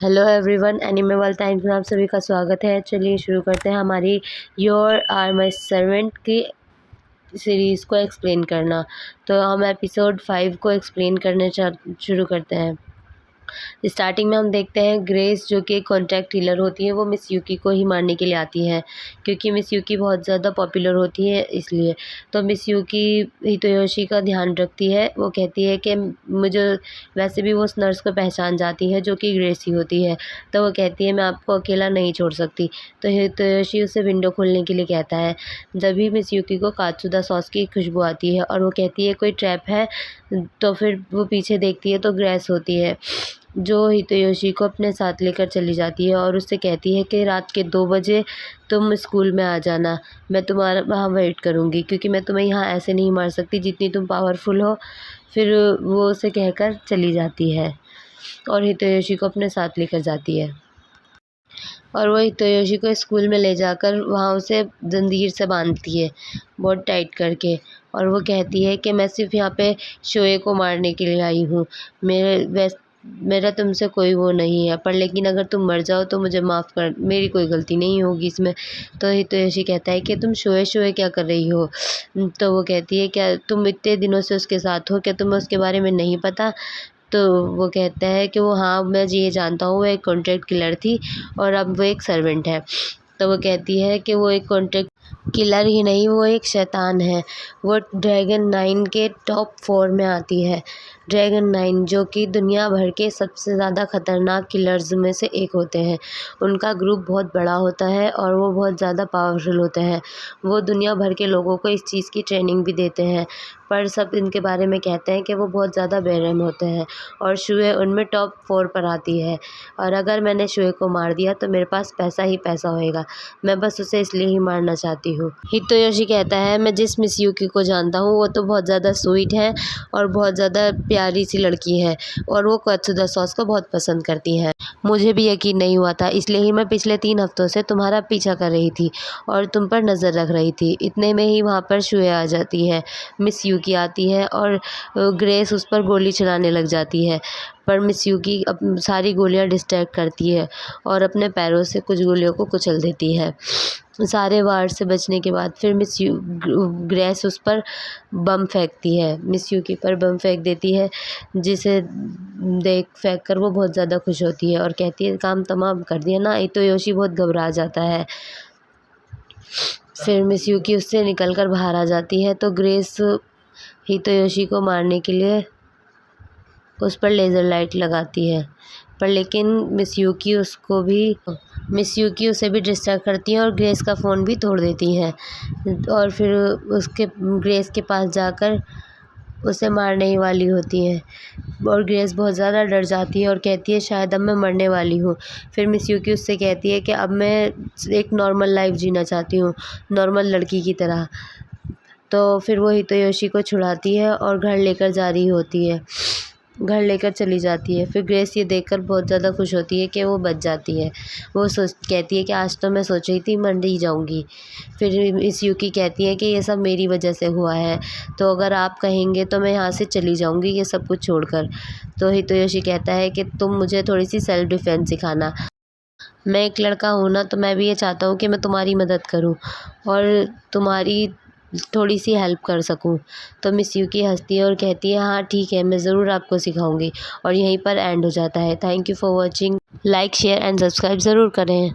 Hello everyone, anime world times में आप सभी का स्वागत है। चलिए शुरू करते हैं हमारी योर आर माई सर्वेंट की सीरीज़ को एक्सप्लेन करना। तो हम एपिसोड 5 को एक्सप्लेन करने शुरू करते हैं। स्टार्टिंग में हम देखते हैं ग्रेस, जो कि एक कॉन्ट्रैक्ट किलर होती है, वो मिस यूकी को ही मारने के लिए आती है क्योंकि मिस यूकी बहुत ज़्यादा पॉपुलर होती है इसलिए। तो मिस यूकी हितोयोशी का ध्यान रखती है। वो कहती है कि मुझे वैसे भी वो उस नर्स को पहचान जाती है जो कि ग्रेस ही होती है। तो वो कहती है मैं आपको अकेला नहीं छोड़ सकती। तो हितोयोशी उसे विंडो खोलने के लिए कहता है। जब भी मिस यूकी को कात्सुदा सॉस की खुशबू आती है और वो कहती है कोई ट्रैप है, तो फिर वो पीछे देखती है तो ग्रेस होती है जो हितोयोशी को अपने साथ लेकर चली जाती है और उससे कहती है कि रात के 2 बजे तुम स्कूल में आ जाना, मैं तुम्हारा वहाँ वेट करूँगी क्योंकि मैं तुम्हें यहाँ ऐसे नहीं मार सकती जितनी तुम पावरफुल हो। फिर वो उसे कहकर चली जाती है और हितोयोशी को अपने साथ लेकर जाती है और वो हितोयोशी को स्कूल में ले जाकर वहाँ उसे जंजीर से बांधती है, बहुत टाइट करके। और वो कहती है कि मैं सिर्फ यहाँ पे शोए को मारने के लिए आई हूँ, मेरा तुमसे कोई वो नहीं है, पर लेकिन अगर तुम मर जाओ तो मुझे माफ़ कर, मेरी कोई गलती नहीं होगी इसमें। तो हितोयोशी कहता है कि तुम शोए शोए क्या कर रही हो। तो वो कहती है क्या तुम इतने दिनों से उसके साथ हो, क्या तुम्हें उसके बारे में नहीं पता। तो वो कहता है कि वो हाँ, मैं ये जानता हूँ, वो एक कॉन्ट्रैक्ट किलर थी और अब वो एक सर्वेंट है। तो वो कहती है कि वो एक कॉन्ट्रैक्ट किलर ही नहीं, वो एक शैतान है। वो ड्रैगन 9 के टॉप 4 में आती है। ड्रैगन 9 जो कि दुनिया भर के सबसे ज़्यादा ख़तरनाक किलर्स में से एक होते हैं। उनका ग्रुप बहुत बड़ा होता है और वो बहुत ज़्यादा पावरफुल होते हैं। वो दुनिया भर के लोगों को इस चीज़ की ट्रेनिंग भी देते हैं, पर सब इनके बारे में कहते हैं कि वो बहुत ज़्यादा बेरहम होते हैं और शुए उनमें टॉप 4 पर आती है। और अगर मैंने शुए को मार दिया तो मेरे पास पैसा ही पैसा होएगा, मैं बस उसे इसलिए ही मारना चाहती हूँ। हितोयोशी कहता है मैं जिस मिस यूकी को जानता हूँ वो तो बहुत ज़्यादा स्वीट है और बहुत ज़्यादा प्यारी सी लड़की है और वो कात्सुदा सॉस को बहुत पसंद करती है। मुझे भी यकीन नहीं हुआ था, इसलिए ही मैं पिछले 3 हफ्तों से तुम्हारा पीछा कर रही थी और तुम पर नज़र रख रही थी। इतने में ही वहाँ पर शुए आ जाती है, मिस यूकी आती है और ग्रेस उस पर गोली चलाने लग जाती है, पर मिस यूकी सारी गोलियां डिस्ट्रैक्ट करती है और अपने पैरों से कुछ गोलियों को कुचल देती है। सारे वार से बचने के बाद फिर ग्रेस उस पर बम फेंकती है, मिस यूकी पर बम फेंक देती है, जिसे देख फेंक कर वो बहुत ज़्यादा खुश होती है और कहती है काम तमाम कर दिया ना। हितोयोशी बहुत घबरा जाता है। फिर मिस यूकी उससे निकल कर बाहर आ जाती है तो ग्रेस हितोयोशी को मारने के लिए उस पर लेज़र लाइट लगाती है, पर लेकिन मिस यूकी उसे भी डिस्ट्रैक्ट करती है और ग्रेस का फ़ोन भी तोड़ देती हैं और फिर उसके ग्रेस के पास जाकर उसे मारने ही वाली होती हैं और ग्रेस बहुत ज़्यादा डर जाती है और कहती है शायद अब मैं मरने वाली हूँ। फिर मिस यूकी उससे कहती है कि अब मैं एक नॉर्मल लाइफ जीना चाहती हूँ, नॉर्मल लड़की की तरह। तो फिर वो हितोयोशी को छुड़ाती है और घर लेकर चली जाती है। फिर ग्रेस ये देखकर बहुत ज़्यादा खुश होती है कि वो बच जाती है। वो कहती है कि आज तो मैं सोच रही थी मर ही जाऊँगी। फिर मिस यूकी कहती है कि ये सब मेरी वजह से हुआ है, तो अगर आप कहेंगे तो मैं यहाँ से चली जाऊँगी ये सब कुछ छोड़कर। तो हितोयोशी कहता है कि तुम मुझे थोड़ी सी सेल्फ डिफेंस सिखाना। मैं एक लड़का हूँ ना, तो मैं भी ये चाहता हूँ कि मैं तुम्हारी मदद करूँ और तुम्हारी थोड़ी सी हेल्प कर सकूं। तो मिस यूकी हंसती है और कहती है हाँ ठीक है, मैं ज़रूर आपको सिखाऊंगी। और यहीं पर एंड हो जाता है। Thank you for watching. Like share and subscribe ज़रूर करें।